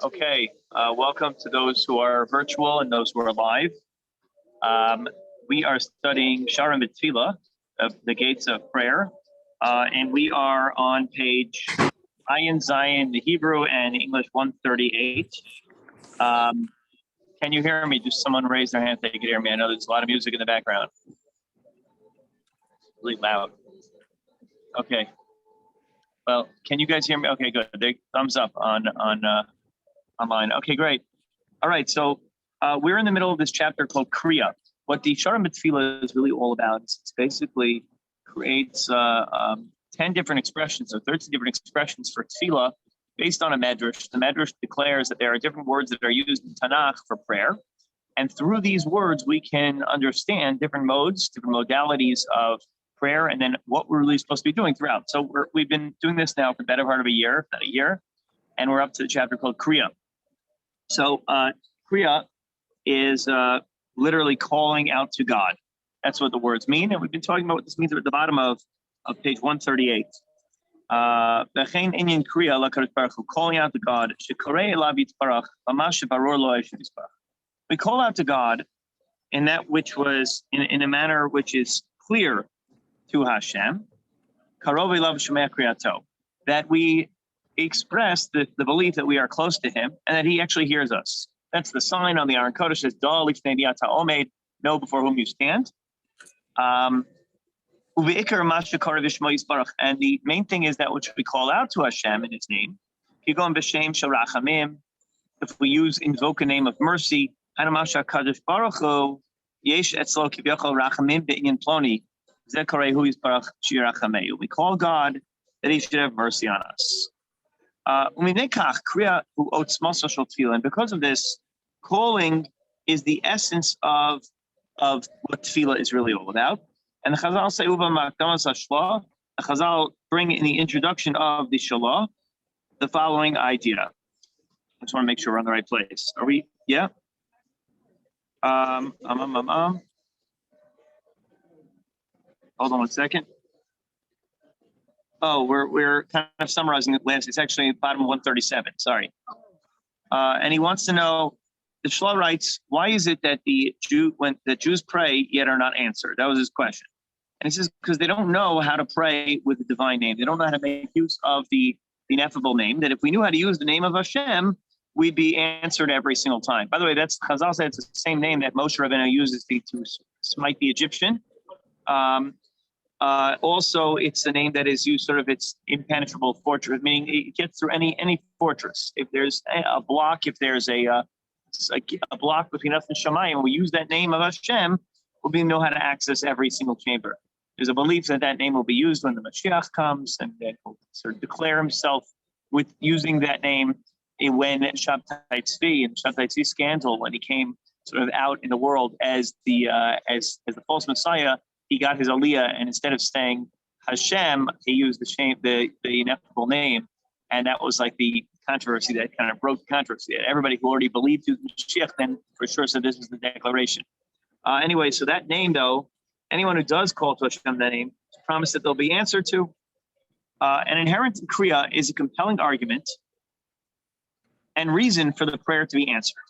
Okay, welcome to those who are virtual and those who are live. We are studying Shearim Betefila, the gates of prayer, and we are on page Ayin Zion, the Hebrew and English 138. Can you hear me? Just someone raise their hand if they can hear me. I know there's a lot of music in the background. Really loud. Okay. Well, can you guys hear me? Okay, good. Thumbs up on online. Okay, great. All right, so we're in the middle of this chapter called Kriya. What the Shearim Betefila is really all about is it's basically creates 10 different expressions or 13 different expressions for tefillah based on a medrash. The medrash declares that there are different words that are used in Tanakh for prayer. And through these words, we can understand different modes, different modalities of prayer, and then what we're really supposed to be doing throughout. So we've been doing this now for the better part of a year, if not a year, and we're up to the chapter called Kriya. So Kriya is literally calling out to God. That's what the words mean. And we've been talking about what this means at the bottom of page 138. Calling out to God. We call out to God in that which was in a manner which is clear to Hashem. That we express the belief that we are close to him and that he actually hears us. That's the sign on the Aron Kodesh says, know before whom you stand. And the main thing is that which we call out to Hashem in his name. If we invoke a name of mercy, we call God that he should have mercy on us. And because of this, calling is the essence of what tefillah is really all about. And the Chazal say, the Chazal bring in the introduction of the Shalah the following idea. I just want to make sure we're on the right place. Are we? Yeah. Hold on one second. Oh, we're kind of summarizing it last. It's actually bottom of 137. Sorry. And he wants to know. The Shlah writes, why is it that when the Jews pray yet are not answered? That was his question. And he says, because they don't know how to pray with the divine name. They don't know how to make use of the ineffable name. That if we knew how to use the name of Hashem, we'd be answered every single time. By the way, that's Chazal said it's the same name that Moshe Rabbeinu uses to smite the Egyptian. Also, it's a name that is used it's impenetrable fortress, meaning it gets through any fortress. If there's a block, if there's a block between us and Shamayim, we use that name of Hashem, we'll know how to access every single chamber. There's a belief that name will be used when the Mashiach comes, and that will sort of declare himself with using that name when Shabtai Tzvi and Shabtai Tzvi scandal, when he came sort of out in the world as the false Messiah, he got his aliyah, and instead of saying Hashem, he used the ineffable name, and that was like the controversy that kind of broke the controversy. Everybody who already believed in Mashiach then for sure said this was the declaration. Anyway, so that name, though, anyone who does call to Hashem that name, promise that they'll be answered to. An inherent in Kriya is a compelling argument and reason for the prayer to be answered.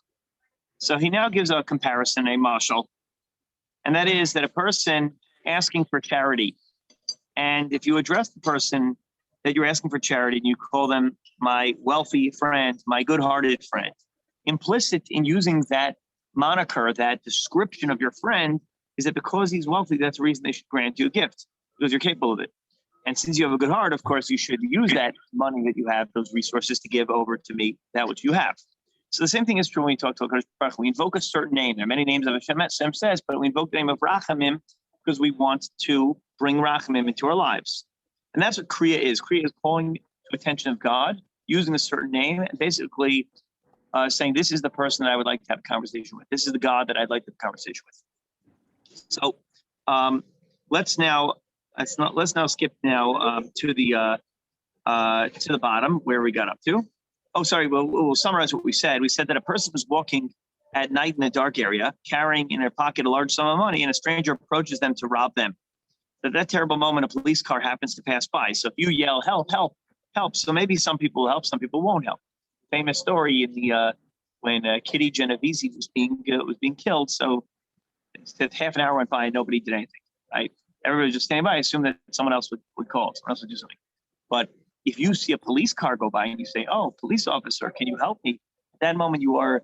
So he now gives a comparison, a mashal, and that is that a person asking for charity, and if you address the person that you're asking for charity and you call them my wealthy friend, my good-hearted friend, implicit in using that moniker, that description of your friend, is that because he's wealthy, that's the reason they should grant you a gift, because you're capable of it. And since you have a good heart, of course, you should use that money that you have, those resources, to give over to me that which you have. So the same thing is true when we talk to HaKadosh Baruch Hu. We invoke a certain name. There are many names of Hashem says, but we invoke the name of Rachamim because we want to bring Rachamim into our lives. And that's what Kriya is. Kriya is calling to attention of God, using a certain name, and basically saying, this is the person that I would like to have a conversation with. This is the God that I'd like to have a conversation with. So let's now skip now to the bottom where we got up to. Oh, sorry. We'll summarize what we said. We said that a person was walking at night in a dark area, carrying in their pocket a large sum of money, and a stranger approaches them to rob them. At that terrible moment, a police car happens to pass by. So if you yell, help, help, help. So maybe some people will help, some people won't help. famous story in the when Kitty Genovese was being killed. So instead, half an hour went by and nobody did anything. Right? Everybody was just standing by. I assume that someone else would call, someone else would do something. But if you see a police car go by and you say, "Oh, police officer, can you help me?" At that moment, you are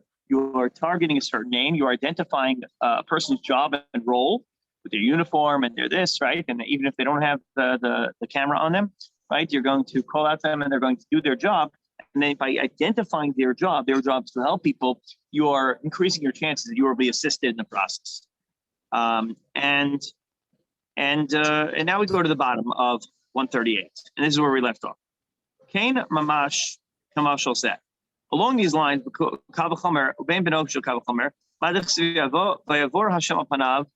targeting a certain name. You are identifying a person's job and role with their uniform and their this, right? And even if they don't have the camera on them, right? You're going to call out to them and they're going to do their job. And then by identifying their job is to help people, you are increasing your chances that you will be assisted in the process. And now we go to the bottom of 138, and this is where we left off. Kain mamash kamashal set. Along these lines, Kavachomer, Ubein Benoshel Kavachomer, Vayavor Hashem Apanav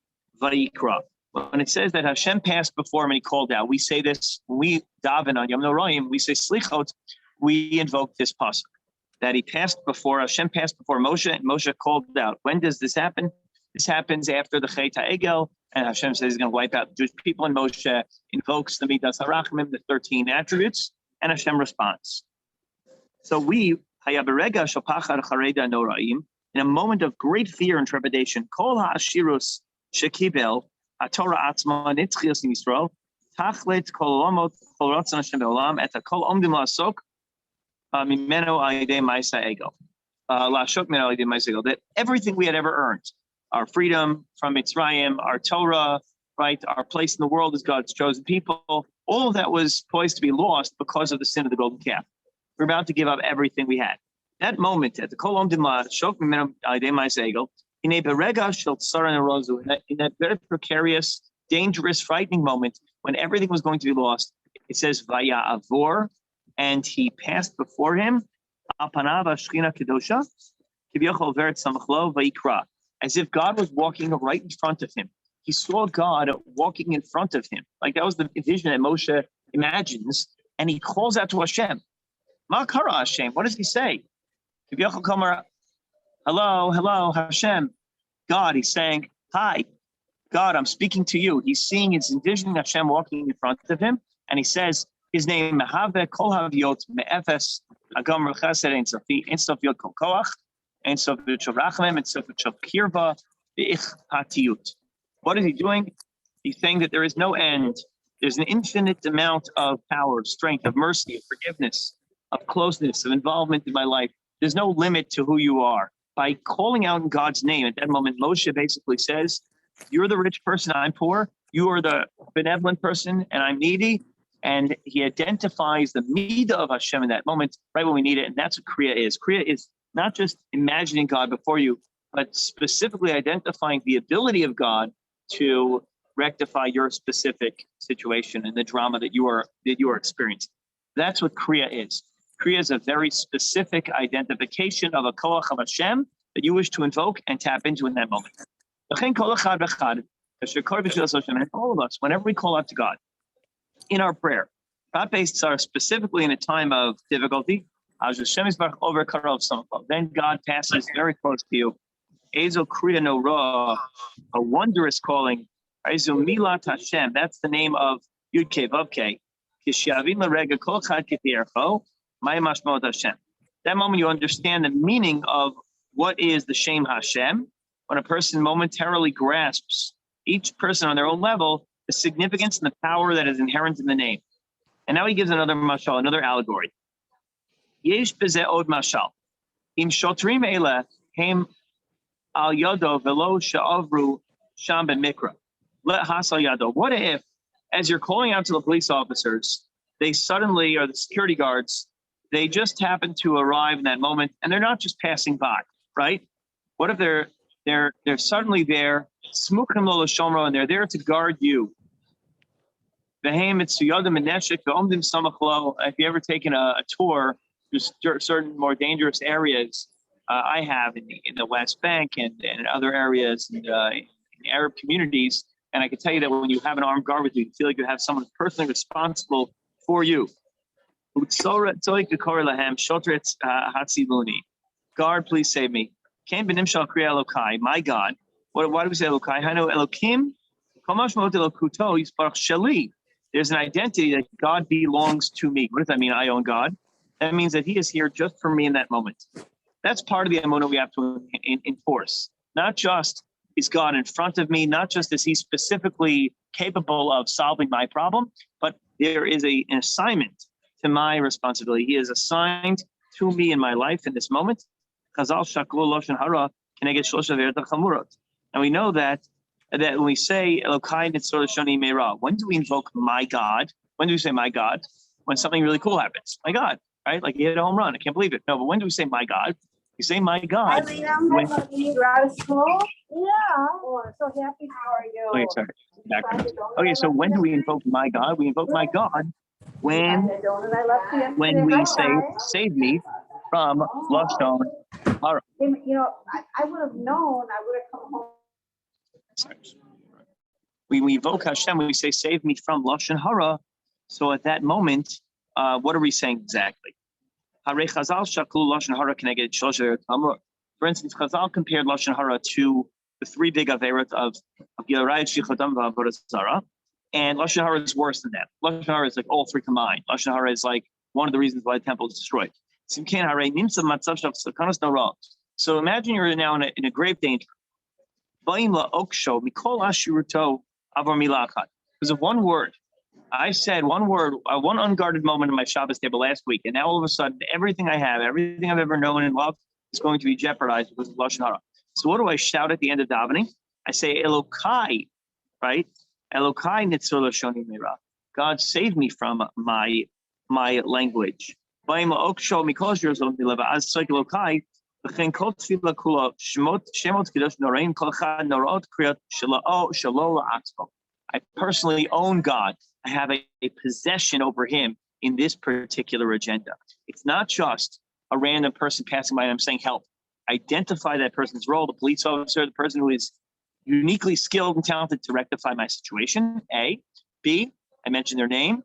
Vayikra. When it says that Hashem passed before him and he called out, we say this when we daven on Yom Noraim, we say Slichot, we invoke this pasuk that Hashem passed before Moshe, and Moshe called out. When does this happen? This happens after the Chet HaEgel, and Hashem says he's going to wipe out the Jewish people, and Moshe invokes the Midas HaRachmim, the 13 attributes, and Hashem responds. So we, in a moment of great fear and trepidation, Kol ha'ashirus shekibel HaTorah atzma nitzchias in Yisrael, tachlet kol olamot kol ratzon Hashem be'olam, et kol omdim la'asok mimeno al-yedei ma'aseh egel. La'ashok mimeno al-yedei ma'aseh egel. That everything we had ever earned, our freedom from Mitzrayim, our Torah, right, our place in the world as God's chosen people, all of that was poised to be lost because of the sin of the golden calf. We're about to give up everything we had. That moment, at the Kol Omdim La'ashok Mimeno al-yedei ma'aseh egel, in a berega shel tsara nerozu, in that very precarious, dangerous, frightening moment when everything was going to be lost, it says Vaya Avor, and he passed before him, Apanav Ashchina Kedosha, Kivyachol Veret Samachlo Vayikra, as if God was walking right in front of him. He saw God walking in front of him. Like that was the vision that Moshe imagines, and he calls out to Hashem. Ma kara Hashem, what does he say? Kivyachol Kamar, hello, Hashem. God, he's saying, hi, God, I'm speaking to you. He's envisioning Hashem walking in front of him, and he says, his name, Mehave Kol Haviot Me'efes Agam Rechesed Ein Sof Yod Kol Koach, Ein Sof Yod Shel Rachamim, Ein Sof Yod Shel Kirva, Ve'ich Hatiyut. What is he doing? He's saying that there is no end. There's an infinite amount of power, of strength, of mercy, of forgiveness, of closeness, of involvement in my life. There's no limit to who you are. By calling out in God's name, at that moment, Moshe basically says, you're the rich person, I'm poor. You are the benevolent person, and I'm needy. And he identifies the midah of Hashem in that moment, right when we need it. And that's what Kriya is. Kriya is not just imagining God before you, but specifically identifying the ability of God to rectify your specific situation and the drama that you are experiencing. That's what Kriya is. Kriya is a very specific identification of a koach of Hashem that you wish to invoke and tap into in that moment. And all of us, whenever we call out to God in our prayer, based are specifically in a time of difficulty, then God passes very close to you. Ezo Kriya no Ra, a wondrous calling. Ezo Milat Hashem, that's the name of Yud Kei Vav Kei. That moment you understand the meaning of what is the Shem Hashem, when a person momentarily grasps, each person on their own level, the significance and the power that is inherent in the name. And now he gives another mashal, another allegory. Yesh bezeh od mashal. Im shotrim ele hem al yado velo sha'avru sham b'mikra. Let hasal yado. What if, as you're calling out to the police officers, they suddenly, or the security guards, they just happen to arrive in that moment, and they're not just passing by, right? What if they're suddenly there, smukim lo l'shomro, and they're there to guard you? If you ever taken a tour to certain more dangerous areas, I have in the West Bank and other areas in Arab communities, and I can tell you that when you have an armed guard with you, you feel like you have someone personally responsible for you. Guard, please save me. My God. Why do we say Elokai? There's an identity that God belongs to me. What does that mean? I own God. That means that he is here just for me in that moment. That's part of the emunah we have to enforce. Not just is God in front of me, not just is he specifically capable of solving my problem, but there is an assignment to my responsibility. He is assigned to me in my life in this moment. And we know that when we say Elokai Nitzor Shoni Meira, when do we invoke my God? When do we say my God? When something really cool happens. My God, right? Like he hit a home run. I can't believe it. No, but when do we say my God? We say my God. When, You're out of school? Yeah. Oh, I'm so happy for you. okay, sorry. Backwards. Okay, so when do we invoke my God? We invoke my God when we say save me from Lashon Hara. You know, I would have known. I would have come home. We invoke Hashem, we say, save me from Lashon Hara. So at that moment, what are we saying exactly? For instance, Chazal compared Lashon Hara to the three big Averot of Yerayit, Shichotam, Avodah Zarah. And Lashon Hara is worse than that. Lashon Hara is like all three combined. Lashon Hara is like one of the reasons why the temple is destroyed. So imagine you're now in a grave danger. Because of one word. I said one word, one unguarded moment in my Shabbos table last week, and now all of a sudden, everything I have, everything I've ever known and loved is going to be jeopardized because of Lashon Hara. So what do I shout at the end of davening? I say, Elokai, right? Elokai Nitzor Shoni Meira. God save me from my language. I personally own God. I have a possession over him in this particular agenda. It's not just a random person passing by and I'm saying help. Identify that person's role, the police officer, the person who is uniquely skilled and talented to rectify my situation, A. B, I mentioned their name.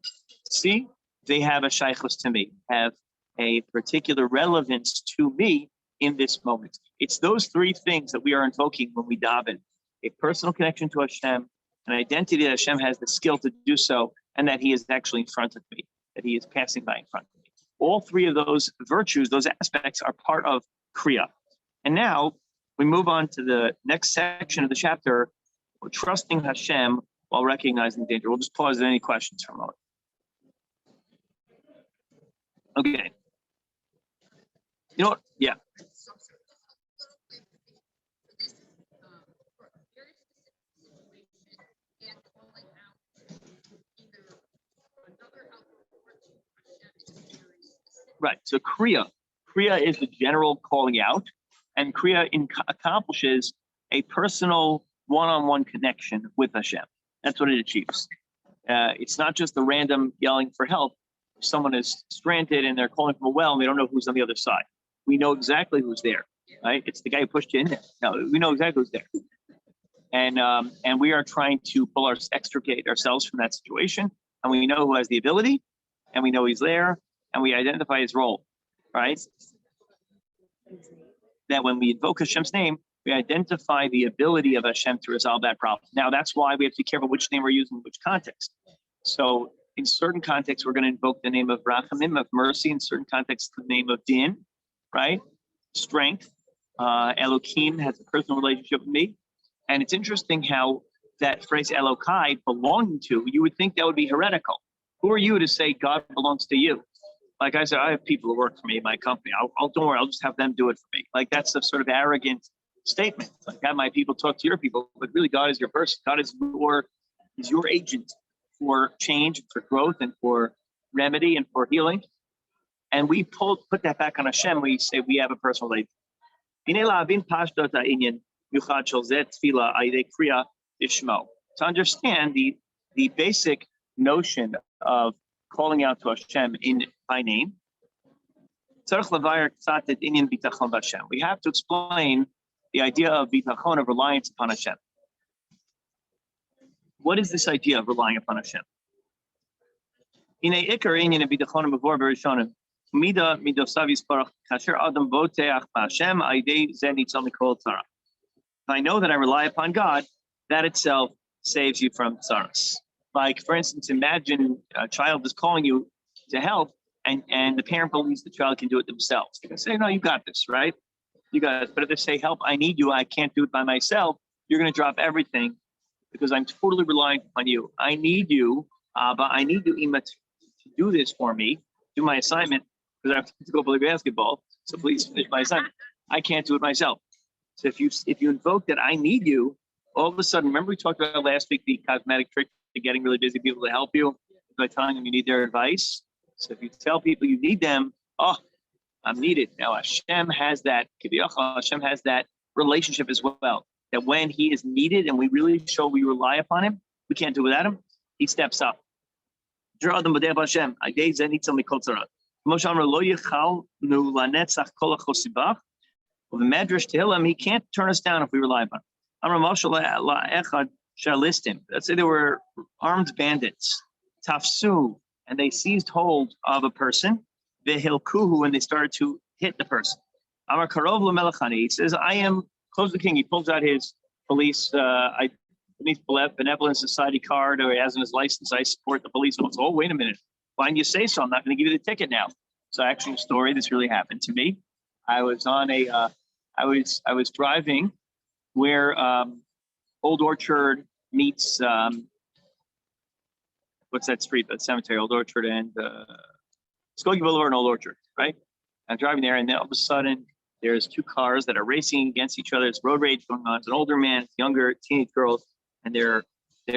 C, they have a shaykhus to me, have a particular relevance to me in this moment. It's those three things that we are invoking when we daven: a personal connection to Hashem, an identity that Hashem has the skill to do so, and that he is actually in front of me, that he is passing by in front of me. All three of those virtues, those aspects are part of Kriya. And now we move on to the next section of the chapter. We're trusting Hashem while recognizing danger. We'll just pause at any questions for a moment. Okay. You know what? Yeah. Right. So Kriya is the general calling out, and Kriya accomplishes a personal one-on-one connection with Hashem. That's what it achieves. It's not just the random yelling for help. Someone is stranded and they're calling from a well and they don't know who's on the other side. We know exactly who's there, right? It's the guy who pushed you in there. No, we know exactly who's there. And we are trying to extricate ourselves from that situation. And we know who has the ability, and we know he's there, and we identify his role, right? That when we invoke Hashem's name, we identify the ability of Hashem to resolve that problem. Now, that's why we have to be careful which name we're using in which context. So in certain contexts, we're going to invoke the name of Rachamim, of mercy. In certain contexts, the name of Din, right? Strength. Elohim has a personal relationship with me. And it's interesting how that phrase Elokai, belonging to, you would think that would be heretical. Who are you to say God belongs to you? Like I said, I have people who work for me in my company. Don't worry, I'll just have them do it for me. Like that's a sort of arrogant statement. Like have my people talk to your people, but really God is your person. God is your agent for change, for growth, and for remedy and for healing. And we put that back on Hashem. We say we have a personal relationship. To understand the basic notion of calling out to Hashem by name, we have to explain the idea of bitachon, of reliance upon Hashem. What is this idea of relying upon Hashem? If I know that I rely upon God, that itself saves you from tsaras. Like, for instance, imagine a child is calling you to help, and the parent believes the child can do it themselves. They can say, no, you got this, right? You got it. But if they say, help, I need you, I can't do it by myself, you're going to drop everything because I'm totally reliant on you. I need you, but I need you, Ima, to do this for me, do my assignment, because I have to go play basketball. So please finish my assignment. I can't do it myself. So if you invoke that I need you, all of a sudden, remember we talked about last week the cosmetic trick to getting really busy people to help you by telling them you need their advice. So if you tell people you need them, oh, I'm needed. Now Hashem has that relationship as well. That when he is needed and we really show we rely upon him, we can't do without him, he steps up. Draw them with Hashem. I gave Zenit some Mikotara. Moshe Amar lo yichal nu lanetzach kol achosibach. Well, the Medrash Tehillim, he can't turn us down if we rely upon him. Amar Moshe la'echad shalistim. Let's say there were armed bandits, tafsu, and they seized hold of a person, vehilkuhu, and they started to hit the person. Amar karov l'melachani. He says, I am close to the king. He pulls out his police benevolent society card, or he has in his license. I support the police. Oh, wait a minute. Why didn't you say so? I'm not going to give you the ticket now. So actual story, this really happened to me. I was on I was driving where Old Orchard meets what's that street? That cemetery, Old Orchard and Skokie Boulevard and Old Orchard, right? I'm driving there, and then all of a sudden there's two cars that are racing against each other. It's road rage going on. It's an older man, it's younger teenage girls, and they're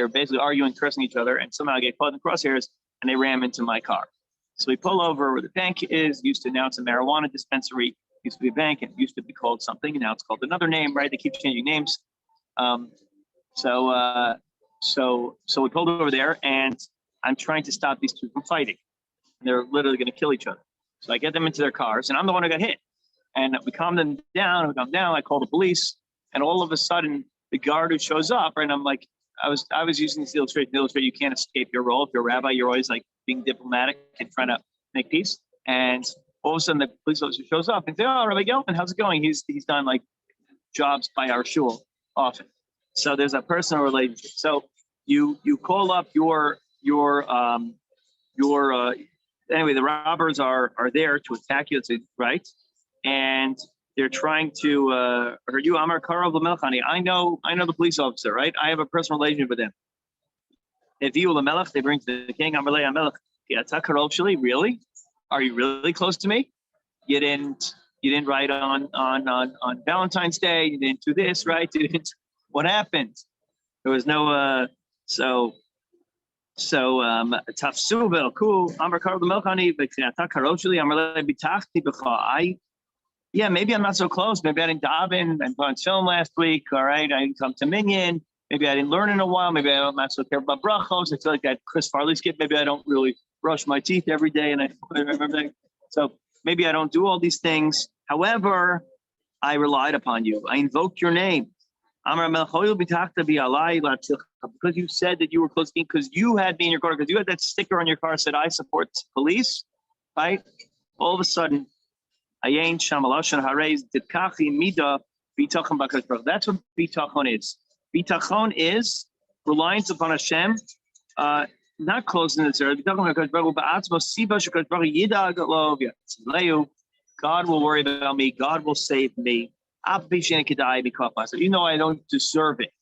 basically arguing, cursing each other, and somehow I get caught in the crosshairs, and they ram into my car. So we pull over where the bank is. Used to, now it's a marijuana dispensary. Used to be a bank, and it used to be called something, and now it's called another name, right? They keep changing names. So we pulled over there, and I'm trying to stop these two from fighting. They're literally going to kill each other. So I get them into their cars, and I'm the one who got hit. And we calm them down. I call the police, and all of a sudden, the guard who shows up, and I'm like, I was using this illustration. You can't escape your role. If you're a rabbi, you're always like being diplomatic and trying to make peace. And all of a sudden, the police officer shows up and says, "Oh, Rabbi Gelman, how's it going?" He's done like jobs by our shul often. So there's a personal relationship. So you call up your anyway, the robbers are there to attack you, right? And they're trying to hurt you. Amar Karov Lamelchani. I know the police officer, right? I have a personal relationship with them. If you Lamelech, they bring to the king. Amalei Amelech. Really? Are you really close to me? You didn't write on Valentine's Day. You didn't do this, right? You didn't. What happened? There was no Tafsu Belku Amar Karov Lamelchani. Yeah, maybe I'm not so close. Maybe I didn't daven. I put on film last week. All right, I didn't come to Minyan. Maybe I didn't learn in a while. Maybe I'm not so careful about brachos. I feel like that Chris Farley skit. Maybe I don't really brush my teeth every day, and I remember that. So maybe I don't do all these things. However, I relied upon you. I invoked your name. Because you said that you were close to me, because you had me in your car, because you had that sticker on your car that said I support police, right? All of a sudden, that's what bitachon is. Bitachon is reliance upon Hashem, not closing the earth. God will worry about me. God will save me. Even though I don't deserve it,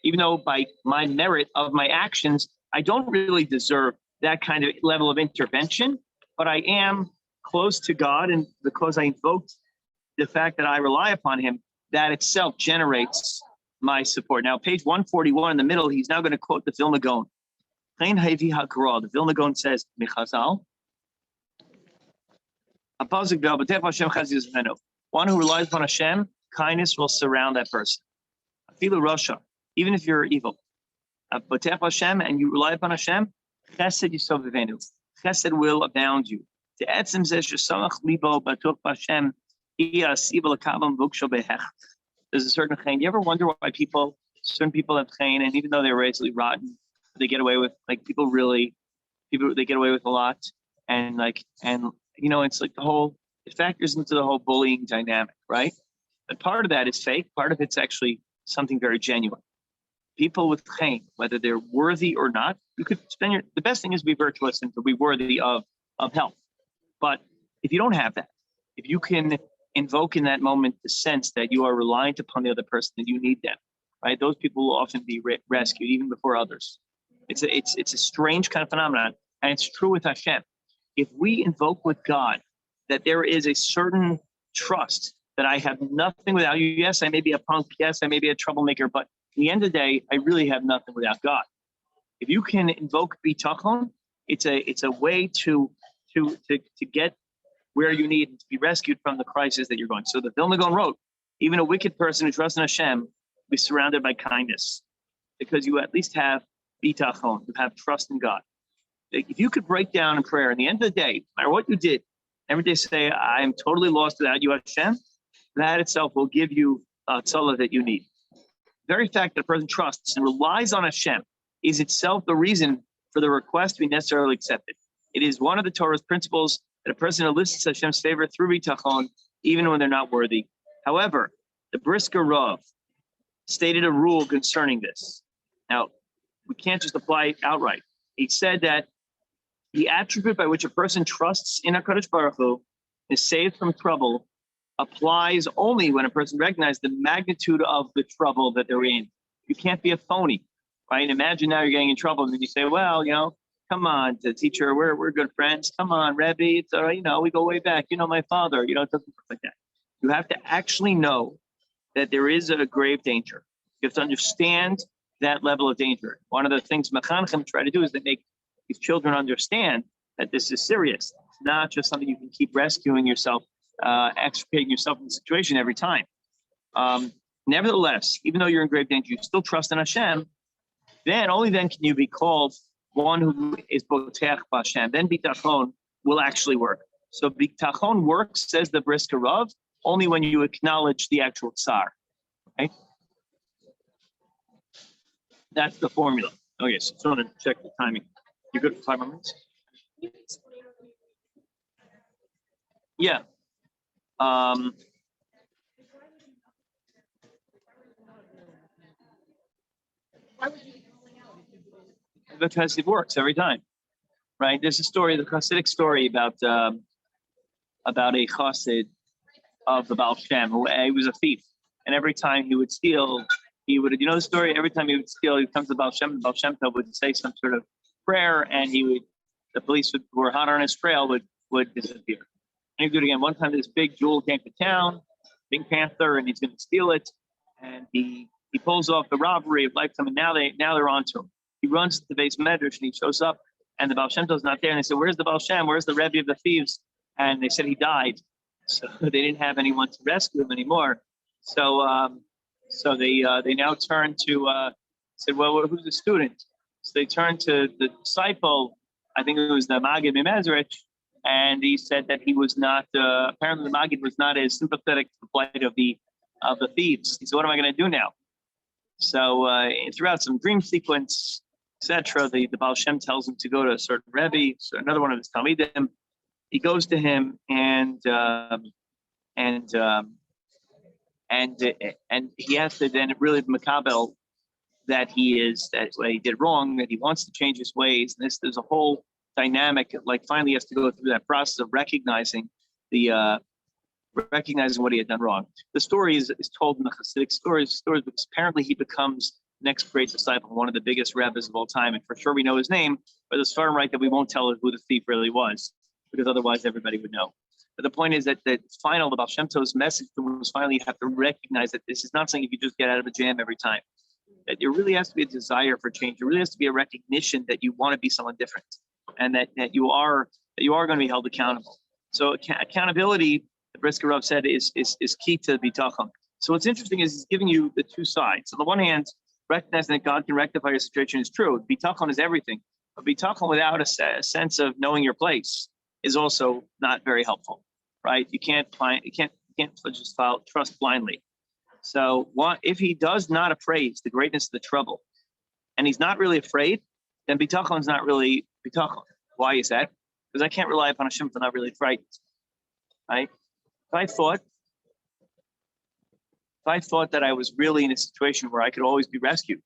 even though by my merit of my actions, I don't really deserve that kind of level of intervention, but I am close to God, and because I invoked the fact that I rely upon him, that itself generates my support. Now, page 141 in the middle, he's now going to quote the Vilna Gaon. The Vilna Gaon says, Michazal, one who relies upon Hashem, kindness will surround that person. Even if you're evil. Hashem, and you rely upon Hashem, chesed will abound you. There's a certain chain. You ever wonder why certain people have chain, and even though they're racially rotten, they get away with, like, they get away with a lot, and it's like it factors into the whole bullying dynamic, right? But part of that is fake. Part of it's actually something very genuine. People with chain, whether they're worthy or not, you could spend the best thing is to be virtuous and to be worthy of help. But if you don't have that, if you can invoke in that moment the sense that you are reliant upon the other person, that you need them, right? Those people will often be rescued even before others. It's a strange kind of phenomenon, and it's true with Hashem. If we invoke with God that there is a certain trust that I have nothing without you. Yes, I may be a punk. Yes, I may be a troublemaker, but at the end of the day, I really have nothing without God. If you can invoke bitachon, it's a way to get where you need to be rescued from the crisis that you're going. So the Vilna Gaon wrote, even a wicked person who trusts in Hashem will be surrounded by kindness, because you at least have bitachon, you have trust in God. If you could break down in prayer, at the end of the day, no matter what you did, every day say, I am totally lost without you, Hashem, that itself will give you tzala that you need. The very fact that a person trusts and relies on Hashem is itself the reason for the request to be necessarily accepted. It is one of the Torah's principles that a person elicits Hashem's favor through bitachon, even when they're not worthy. However, the Brisker Rav stated a rule concerning this. Now, we can't just apply it outright. He said that the attribute by which a person trusts in HaKadosh Baruch Hu is saved from trouble applies only when a person recognizes the magnitude of the trouble that they're in. You can't be a phony, right? Imagine now you're getting in trouble and then you say, well, come on, the teacher, we're good friends. Come on, Rebbe, it's all right, we go way back. My father, it doesn't work like that. You have to actually know that there is a grave danger. You have to understand that level of danger. One of the things Mechanchim try to do is they make these children understand that this is serious. It's not just something you can keep rescuing yourself, extricating yourself from the situation every time. Nevertheless, even though you're in grave danger, you still trust in Hashem, only then can you be called one who is Boteach B'Hashem. Then bitachon will actually work. So bitachon works, says the Brisker Rav, only when you acknowledge the actual tsar. Okay? That's the formula. Okay, so I want to check the timing. You good for 5 more minutes? Yeah. Because it works every time, right? There's a story, the Hasidic story about a chassid of the Baal Shem, who he was a thief, and every time he would steal, he would, the story? Every time he would steal, he comes to Baal Shem, and Baal Shem would say some sort of prayer, and the police who were hot on his trail would disappear. And he'd do it again. One time, this big jewel came to town, Pink Panther, and he's going to steal it, and he pulls off the robbery of lifetime, and now they're onto him. He runs to the base medrash and he shows up, and the Baal Shem Tov's not there. And they said, "Where's the Baal Shem? Where's the Rebbe of the thieves?" And they said he died, so they didn't have anyone to rescue him anymore. So they now turn to said, "Well, who's the student?" So they turned to the disciple. I think it was the Maggid Mimezrich, and he said that he was not. Apparently, the Maggid was not as sympathetic to the plight of the thieves. He said, "What am I going to do now?" So throughout some dream sequence, etc., the Baal Shem tells him to go to a certain Rebbe, so another one of his Talmidim. He goes to him and he has to then really makabel that what he did wrong, that he wants to change his ways. And there's a whole dynamic, like finally he has to go through that process of recognizing what he had done wrong. The story is told in the Hasidic stories because apparently he becomes next great disciple, one of the biggest rabbis of all time. And for sure we know his name, but it's far right that we won't tell who the thief really was, because otherwise everybody would know. But the point is that the Baal Shem Tov's message was finally you have to recognize that this is not something you can just get out of a jam every time. That there really has to be a desire for change. There really has to be a recognition that you want to be someone different, and that you are going to be held accountable. So accountability, the Brisker Rav said, is key to bitachon. So what's interesting is he's giving you the two sides. On the one hand, recognizing that God can rectify your situation is true. Bitachon is everything, but bitachon without a sense of knowing your place is also not very helpful, right? You can't just trust blindly. So if he does not appraise the greatness of the trouble, and he's not really afraid, then bitachon is not really bitachon. Why is that? Because I can't rely upon Hashem if I'm not really frightened, right? If I thought that I was really in a situation where I could always be rescued,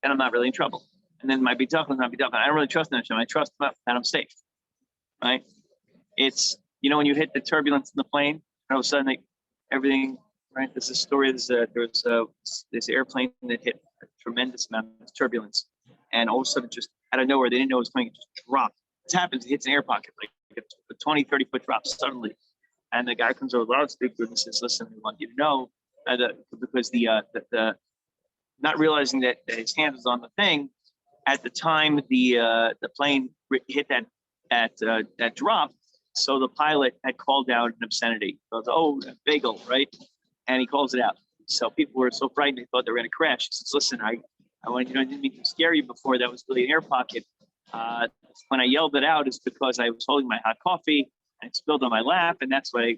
then I'm not really in trouble. And then my bitachon is not bitachon. I don't really trust in Hashem. I trust that I'm safe, right? It's, when you hit the turbulence in the plane, and all of a sudden everything, right? There's a story, there was this airplane that hit a tremendous amount of turbulence. And all of a sudden, just out of nowhere, they didn't know it was coming, it just dropped. This happens, it hits an air pocket, like a 20, 30-foot drop suddenly. And the guy comes over the loudspeaker and says, listen, we want you to know, because the not realizing that his hand was on the thing, at the time the plane hit that drop, so the pilot had called out an obscenity. So oh, bagel, right? And he calls it out. So people were so frightened they thought they were going to crash. He says, listen, I want I didn't mean to scare you before. That was really an air pocket. When I yelled it out, is because I was holding my hot coffee and it spilled on my lap, and that's why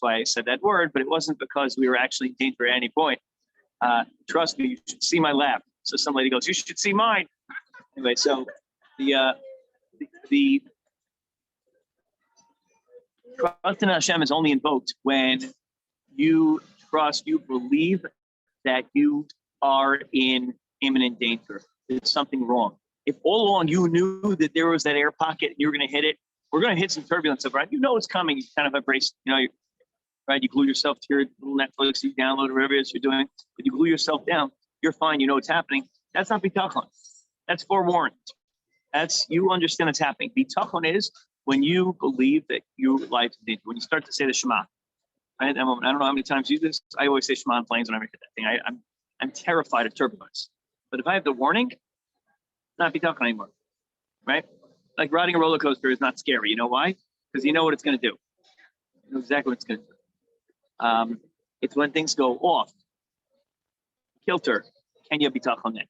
I said that word. But it wasn't because we were actually in danger at any point. Trust me, you should see my lap. So some lady goes, you should see mine. Anyway, so the trust in Hashem is only invoked when you believe that you are in imminent danger. There's something wrong. If all along you knew that there was that air pocket and you were going to hit it, we're going to hit some turbulence, right? You know it's coming. You kind of embrace, right? You glue yourself to your little Netflix, you download whatever it is you're doing, but you glue yourself down. You're fine. You know what's happening. That's not bitachon. That's forewarned. That's, you understand what's happening. Bitachon is when you believe that your life is in danger. When you start to say the Shema. Right? I don't know how many times you do this. I always say Shema on planes whenever I hit that thing. I'm terrified of turbulence. But if I have the warning, not bitachon anymore. Right? Like riding a roller coaster is not scary. You know why? Because you know what it's going to do. You know exactly what it's going to do. It's when things go off kilter. Can you bitachon then?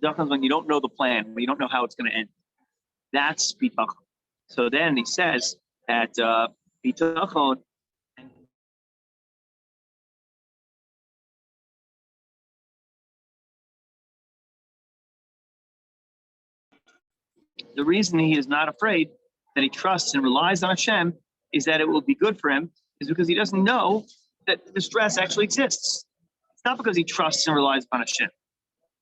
Bitachon is when you don't know the plan, when you don't know how it's going to end. That's bitachon. So then he says that bitachon. The reason he is not afraid, that he trusts and relies on Hashem, is that it will be good for him, is because he doesn't know that the stress actually exists. It's not because he trusts and relies upon Hashem.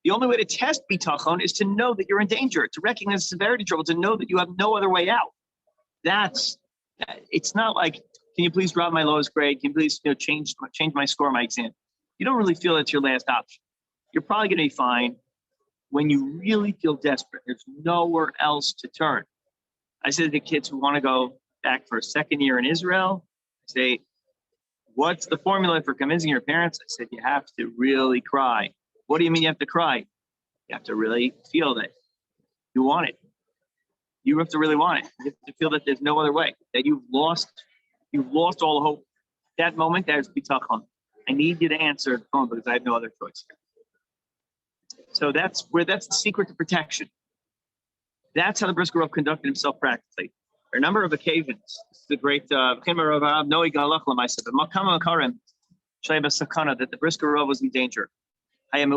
The only way to test bitachon is to know that you're in danger, to recognize severity of trouble, to know that you have no other way out. It's not like, can you please drop my lowest grade? Can you please change my score on my exam? You don't really feel that's your last option. You're probably going to be fine. When you really feel desperate, there's nowhere else to turn. I say to the kids who want to go back for a second year in Israel, I say, what's the formula for convincing your parents? I said, you have to really cry. What do you mean you have to cry? You have to really feel that you want it. You have to really want it. You have to feel that there's no other way, that you've lost all hope. That moment, that is bitachon. I need you to answer the phone because I have no other choice. So that's the secret to protection. That's how the Brisker Rav conducted himself practically. There are a number of occasions. This is the great that the Brisker Rav was in danger. And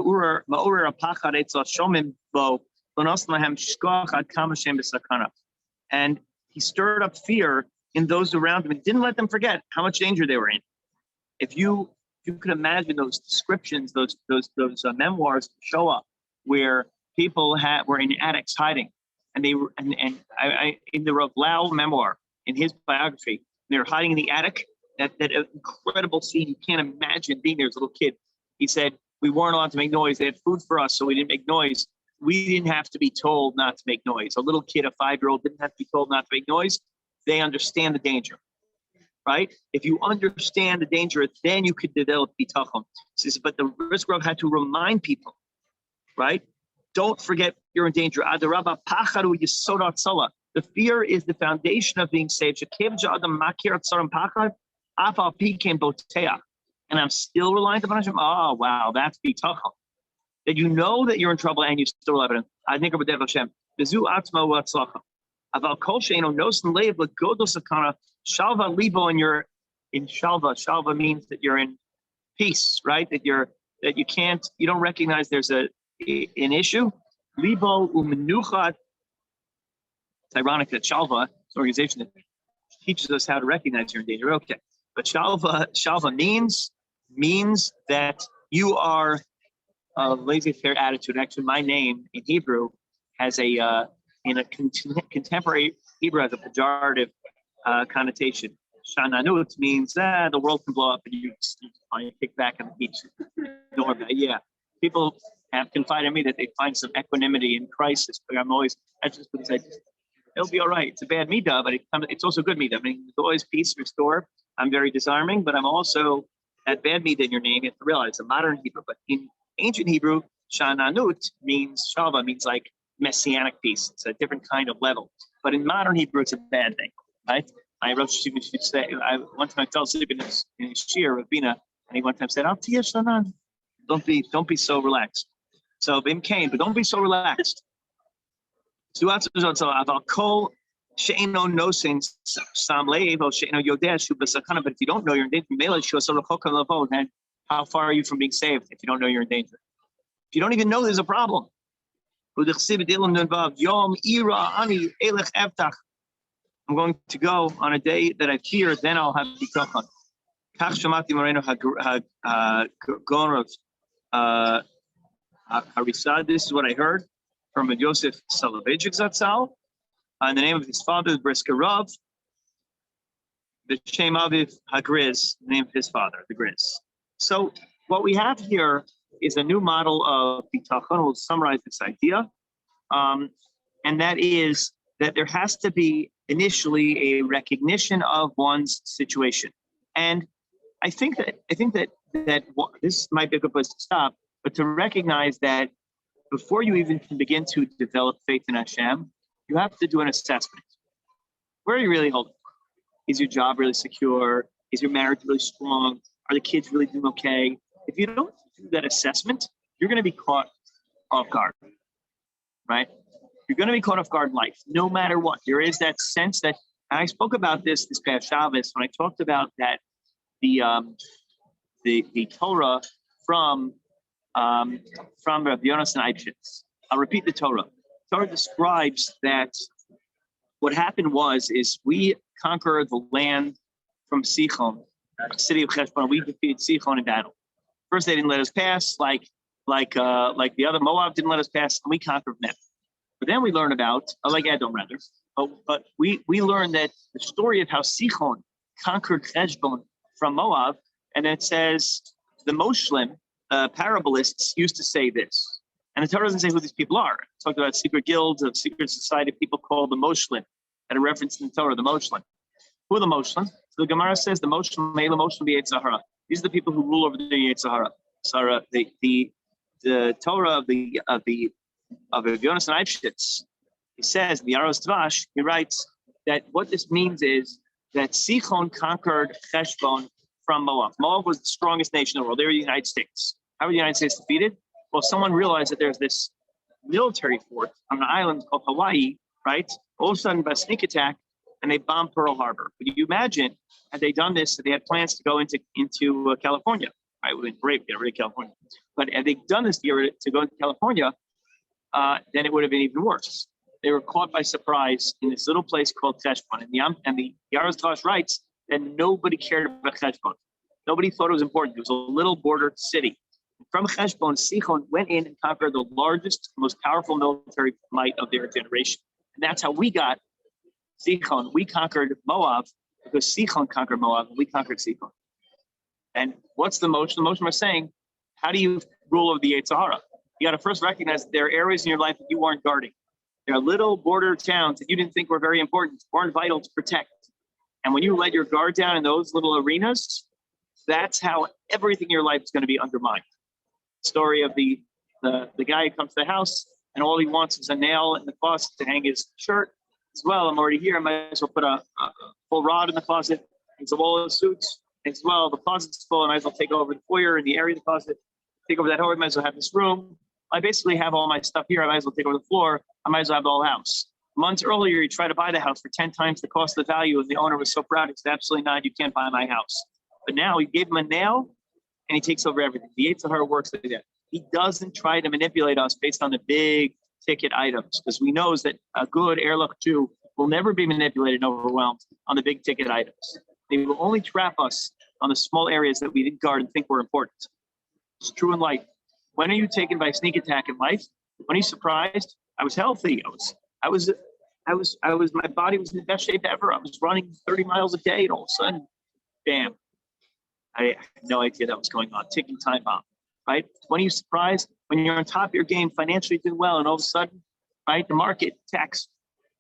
he stirred up fear in those around him and didn't let them forget how much danger they were in. If you could imagine those descriptions, those memoirs show up where people were in attics hiding, and they were and I in the Rav Lau memoir, in his biography, they were hiding in the attic. That incredible scene, you can't imagine being there as a little kid. He said we weren't allowed to make noise. They had food for us, so we didn't make noise. We didn't have to be told not to make noise. A little kid, a 5-year-old, didn't have to be told not to make noise. They understand the danger. Right? If you understand the danger, then you could develop bitachon. But the Brisker Rav had to remind people, right? Don't forget you're in danger. The fear is the foundation of being saved. And I'm still reliant upon Hashem. Oh, wow, that's bitachon. That you know that you're in trouble and you still have it. I think of a devil Hashem. Aval kol she'eino nosen leiv legodol sakana shalva libo, and you're in shalva. Shalva means that you're in peace, right? That you don't recognize there's an issue. Libo umenuchat. It's ironic that shalva, an organization that teaches us how to recognize you're in danger. Okay, but shalva means that you are a laissez-faire attitude. Actually, my name in Hebrew has in a contemporary Hebrew has a pejorative connotation. Shananut means the world can blow up and you kick back on the beach. Don't worry about it. Yeah. People have confided in me that they find some equanimity in crisis, but that's just because it'll be all right. It's a bad midah, but it's also good midah. I mean, there's always peace restored. I'm very disarming, but I'm also that bad midah in your name. You have to realize it's a modern Hebrew, but in ancient Hebrew, Shananut means Shava, means like messianic peace. It's a different kind of level. But in modern Hebrew, it's a bad thing, right? I wrote one time I fell asleep in his shir of Bina, and he one time said, don't be so relaxed. So Bim came, but don't be so relaxed. But if you don't know you're in danger, then how far are you from being saved if you don't know you're in danger? If you don't even know there's a problem. I'm going to go on a day that I fear, then I'll have bitachon. This is what I heard from Yosef Soloveitchik Zatzal. In the name of his father, Brisker Rav, the Shem Aviv Hagriz, the name of his father, the Griz. So what we have here is a new model of bitachon. We'll summarize this idea. And that is that there has to be initially a recognition of one's situation. And I think that this might be a good place to stop, but to recognize that before you even can begin to develop faith in Hashem, you have to do an assessment. Where are you really holding? Is your job really secure? Is your marriage really strong? Are the kids really doing okay? If you don't do that assessment, you're going to be caught off guard, right? You're going to be caught off guard in life, no matter what. There is that sense that, and I spoke about this past Shabbos when I talked about that the Torah from Rabbi Yonasan Eibshitz. I'll repeat the Torah. Torah describes that what happened is we conquered the land from Sichon, the city of Heshbon. We defeated Sichon in battle. First, they didn't let us pass, like the other Moab didn't let us pass, and we conquered them. But then we learn about, like Edom rather, but we learned that the story of how Sichon conquered Heshbon from Moab, and it says the Moshlim, parabolists used to say this. And the Torah doesn't say who these people are. It talked about secret guilds of secret society, people called the Moshlim, at a reference in the Torah, the Moshlim. Who are the Moshlim? So the Gemara says the Moshlim, Mela Moshlim B'Yetzahara. These are the people who rule over the Yetzahara. So the Torah of Yonas and Eibshitz, he says, the Aros Dvash, he writes that what this means is that Sichon conquered Heshbon from Moab. Moab was the strongest nation in the world. They were the United States. How were the United States defeated? Well, someone realized that there's this military fort on an island called Hawaii, right? All of a sudden, by a sneak attack, and they bombed Pearl Harbor. But you imagine, had they done this, they had plans to go into California. Right? It would have been great to get rid of California. But had they done this to go into California, then it would have been even worse. They were caught by surprise in this little place called Heshbon. And the Yaros Dvash writes that nobody cared about Heshbon. Nobody thought it was important. It was a little border city. From Heshbon, Sichon went in and conquered the largest, most powerful military might of their generation. And that's how we got Sichon. We conquered Moab because Sichon conquered Moab and we conquered Sichon. And what's the motion? The motion was saying, how do you rule over the Yetzirah? You got to first recognize that there are areas in your life that you weren't guarding. There are little border towns that you didn't think were very important, weren't vital to protect. And when you let your guard down in those little arenas, that's how everything in your life is going to be undermined. Story of the guy who comes to the house and all he wants is a nail in the closet to hang his shirt. As well, I'm already here. I might as well put a full rod in the closet and some all his suits. As well, the closet's full. I might as well take over the foyer in the area of the closet, take over that whole. I might as well have this room. I basically have all my stuff here. I might as well take over the floor. I might as well have the whole house. Months earlier, he tried to buy the house for 10 times the cost of the value, and the owner was so proud. He said, absolutely not. You can't buy my house. But now he gave him a nail, and he takes over everything. The Yetzirah works like that. He doesn't try to manipulate us based on the big ticket items, because we know that a good Erlich Jew will never be manipulated and overwhelmed on the big ticket items. They will only trap us on the small areas that we didn't guard and think were important. It's true in life. When are you taken by a sneak attack in life? When are you surprised? I was healthy. I was my body was in the best shape ever. I was running 30 miles a day, and all of a sudden, bam, I had no idea that was going on. Ticking time bomb, right? When are you surprised? When you're on top of your game, financially doing well, and all of a sudden, right, the market attacks,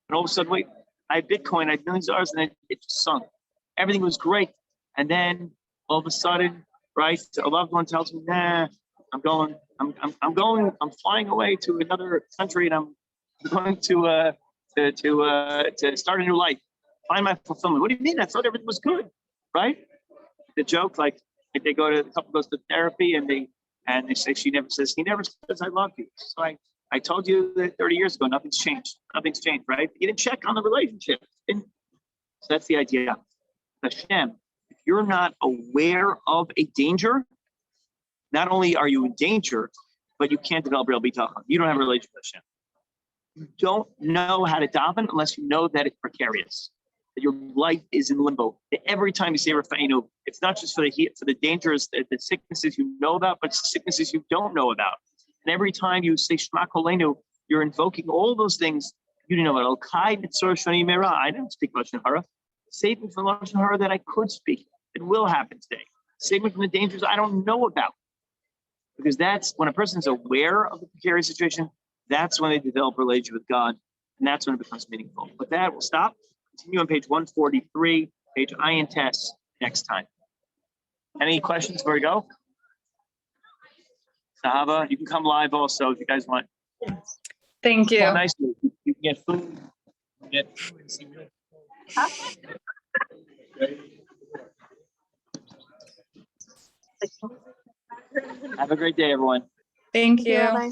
and all of a sudden, wait, I had Bitcoin, I had millions of dollars, and it just sunk. Everything was great, and then all of a sudden, right, a loved one tells me, nah, I'm flying away to another country, and I'm going to start a new life, find my fulfillment. What do you mean? I thought everything was good, right? The joke, like the couple goes to therapy, and they say he never says I love you. So I told you that 30 years ago, nothing's changed, right? You didn't check on the relationship. So that's the idea. Hashem, if you're not aware of a danger, not only are you in danger, but you can't develop real bitachon. You don't have a relationship with Hashem. You don't know how to daven unless you know that it's precarious, that your life is in limbo. That every time you say Rafa'inu, it's not just for the dangers, the sicknesses you know about, but sicknesses you don't know about. And every time you say Shema Kolenu, you're invoking all those things you didn't know about. I didn't speak Lashon Hara. Save me from Lashon Hara that I could speak. It will happen today. Save me from the dangers I don't know about. Because that's when a person is aware of the precarious situation, that's when they develop a relationship with God, and that's when it becomes meaningful. With that, we'll stop. Continue on page 143, page Ayin Tes, next time. Any questions before we go? Sahaba, you can come live also if you guys want. Thank you. Nice. You can get food. Have a great day, everyone. Thank you. Bye.